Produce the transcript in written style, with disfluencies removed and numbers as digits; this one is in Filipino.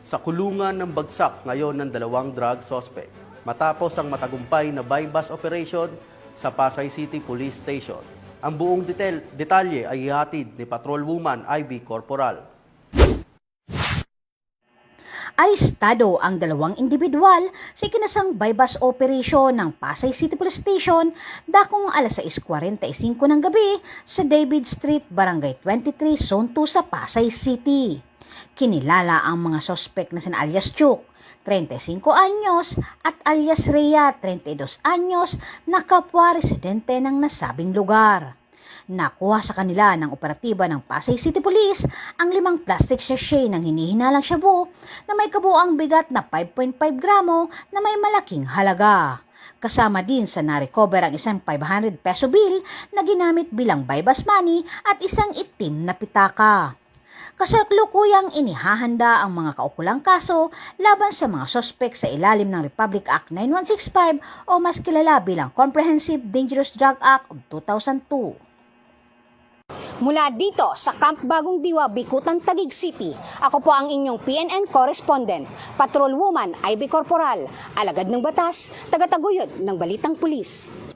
sa kulungan ng bagsak ngayon ng dalawang drug suspect matapos ang matagumpay na bypass operation sa Pasay City Police Station. Ang buong detalye ay ihatid ni Patrolwoman Ivy Corporal. Arestado ang dalawang individual sa ikinasang bypass operation ng Pasay City Police Station dakong alas 6:45 ng gabi sa David Street, Barangay 23, Zone 2 sa Pasay City. Kinilala ang mga sospek na sina alias Chuk, 35 anyos, at alias Rhea, 32 anyos, na kapwa residente ng nasabing lugar. Nakuha sa kanila ng operatiba ng Pasay City Police ang 5 plastic sachet ng hinihinalang shabu na may kabuuang bigat na 5.5 gramo na may malaking halaga. Kasama din sa na-recover ang isang 500 peso bill na ginamit bilang bypass money at isang itim na pitaka. Kasalukuyang inihahanda ang mga kaukulang kaso laban sa mga sospek sa ilalim ng Republic Act 9165 o mas kilala bilang Comprehensive Dangerous Drug Act of 2002. Mula dito sa Camp Bagong Diwa, Bikutan, Taguig City, ako po ang inyong PNN correspondent, Patrolwoman Ivy Corporal, alagad ng batas, tagataguyod ng Balitang Pulis.